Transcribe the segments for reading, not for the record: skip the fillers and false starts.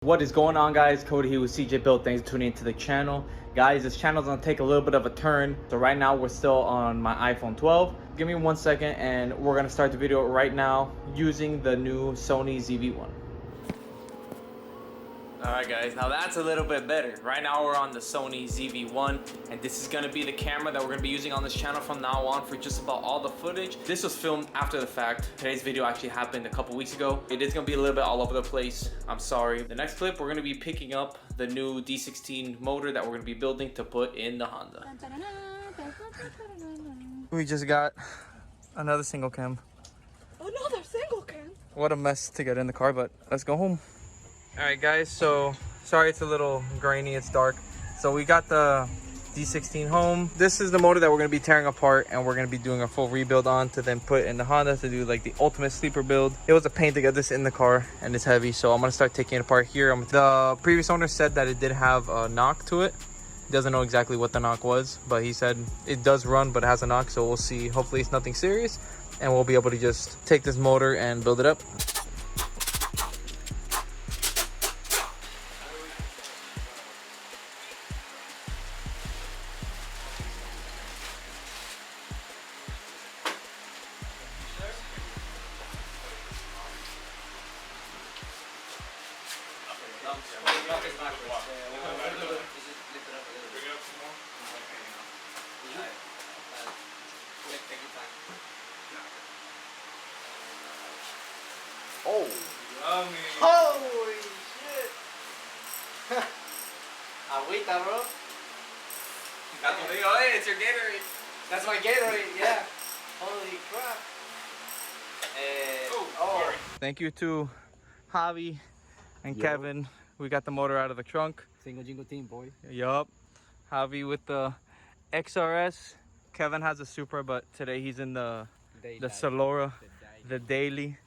What is going on, guys? Cody here with CJ Build. Thanks for tuning into the channel. Guys, this channel is gonna take a little bit of a turn. So right now we're still on my iPhone 12. Give me 1 second and we're gonna start the video right now using the new Sony ZV-1. Alright guys, now that's a little bit better. Right now we're on the Sony ZV-1 and this is going to be the camera that we're going to be using on this channel from now on for just about all the footage. This was filmed after the fact. Today's video actually happened a couple weeks ago. It is going to be a little bit all over the place. I'm sorry. The next clip we're going to be picking up the new D16 motor that we're going to be building to put in the Honda. We just got another single cam. Another single cam? What a mess to get in the car, but let's go home. Alright guys, so sorry it's a little grainy, it's dark. So we got the D16 home. This is the motor that we're going to be tearing apart and we're going to be doing a full rebuild on to then put in the Honda to do like the ultimate sleeper build. It was a pain to get this in the car and it's heavy, so I'm going to start taking it apart here. The previous owner said that it did have a knock to it. He doesn't know exactly what the knock was, but he said it does run but it has a knock, so we'll see. Hopefully it's nothing serious and we'll be able to just take this motor and build it up. Oh, yummy. Holy shit. Agüita, bro. Hey, it's your Gatorade. That's my Gatorade, yeah. Holy crap. Oh. Thank you to Javi and Kevin. We got the motor out of the trunk. Single jingle team, boy. Yup. Javi with the XRS. Kevin has a Supra, but today he's in the Solora, the daily.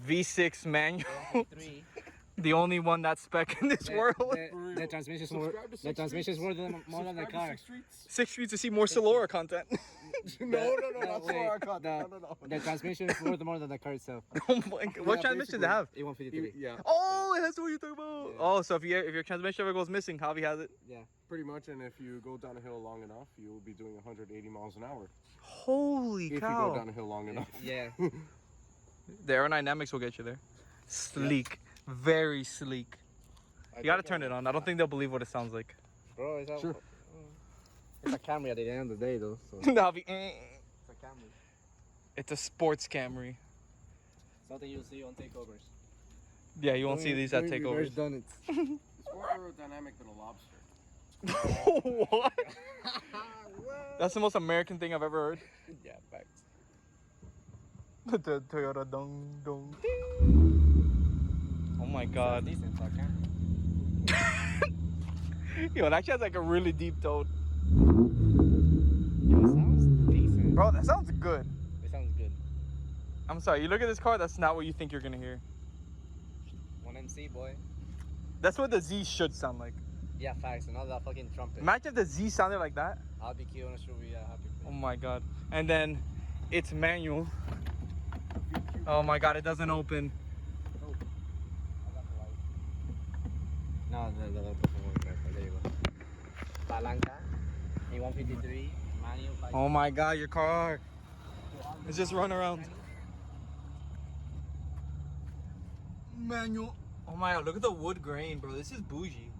V6 manual. The only one that's spec in this world. The transmission's more than the car. 6 Streets to see more Solora content. No, not Solora content. No. The transmission is worth more than the car itself. Oh my God. What transmission does it have? E153. Yeah. Oh, that's what you're talking about. Yeah. Oh, so if your transmission ever goes missing, Javi has it? Yeah. Pretty much, and if you go down a hill long enough, you will be doing 180 miles an hour. Holy cow. If you go down a hill long enough. Yeah. The aerodynamics will get you there. Sleek. Yeah. Very sleek. You gotta turn it on. I don't think they'll believe what it sounds like. Bro, it's sure. It's a Camry at the end of the day, though. So. It's a Camry. It's a sports Camry. Something you'll see on takeovers. Yeah, you won't see these at takeovers. Done it. It's more aerodynamic than a lobster. What? That's the most American thing I've ever heard. Yeah, facts. The Toyota dong dong ding. Oh my God. It's decent, so Camry. Yo, it actually has like a really deep tone. Yeah, it sounds decent. Bro, that sounds good. It sounds good. I'm sorry, you look at this car, that's not what you think you're gonna hear. 1MC, boy. That's what the Z should sound like. Yeah, facts. And all that fucking trumpet. Imagine if the Z sounded like that. I'll be cute and sure we happy. Oh my God. And then it's manual. Oh my God, it doesn't open. Oh. I got the light. No, there you go. Palanca, E153, manual. Oh my God, your car. Let's just run around. Manual. Oh my God, look at the wood grain, bro. This is bougie.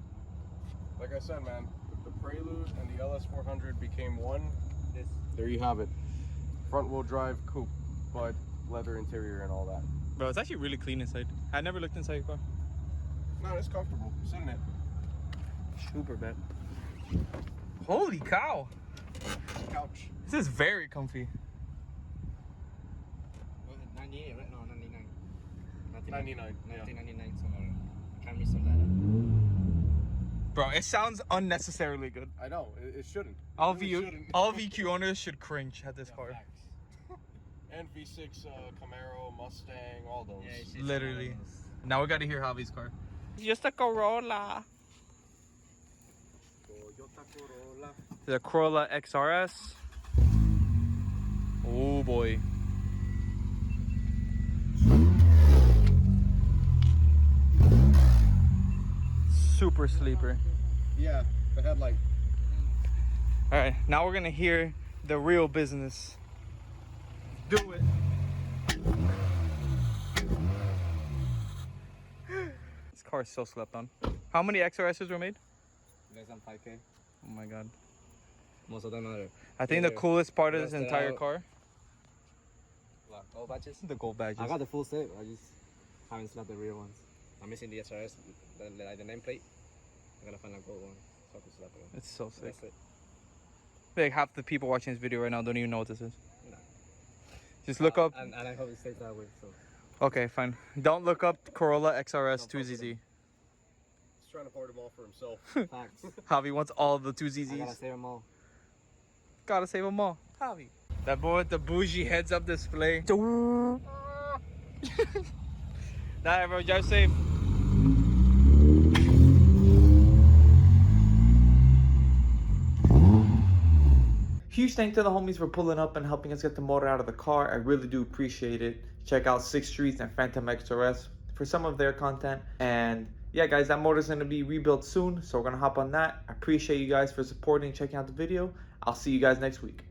Like I said, man, the Prelude and the LS400 became one. There you have it. Front wheel drive coupe, but leather interior and all that. Bro, it's actually really clean inside. I never looked inside your car. No, it's comfortable. Sit in it. Super bad. Holy cow. Couch. This is very comfy. 98, right? No, 99. 99. 1999 Sonora. Camry Sonora. Bro, it sounds unnecessarily good. I know, it shouldn't. All VQ owners should cringe at this car. And V6 Camaro, Mustang, all those. Yeah, literally. Now we got to hear Javi's car. It's just a Corolla. Toyota Corolla. The Corolla XRS. Oh boy. super sleeper. Yeah, the headlight. All right, now we're gonna hear the real business. Do it. This car is so slept on. How many XRSs were made? Less than 5K. Oh my god. Most of them are. I think the coolest part of this Rusted entire out. car, What, gold badges? the gold badges. I got the full set. I just haven't slapped the rear ones. I'm missing the SRS, the nameplate. I'm gonna find a gold one so I can slap it on. It's so sick. That's it. Like half the people watching this video right now don't even know what this is. No. Just look up. And I hope it stays that way. So. Okay, fine. Don't look up Corolla XRS 2ZZ. He's trying to hoard them all for himself. Facts. Javi wants all the I gotta 2ZZs. save them all. Gotta save them all. Javi. That boy with the bougie heads-up display. Nah, everyone, drive safe. Huge thank to the homies for pulling up and helping us get the motor out of the car. I really do appreciate it. Check out 6 Streets and Phantom XRS for some of their content. And yeah, guys, that motor's going to be rebuilt soon, so we're going to hop on that. I appreciate you guys for supporting and checking out the video. I'll see you guys next week.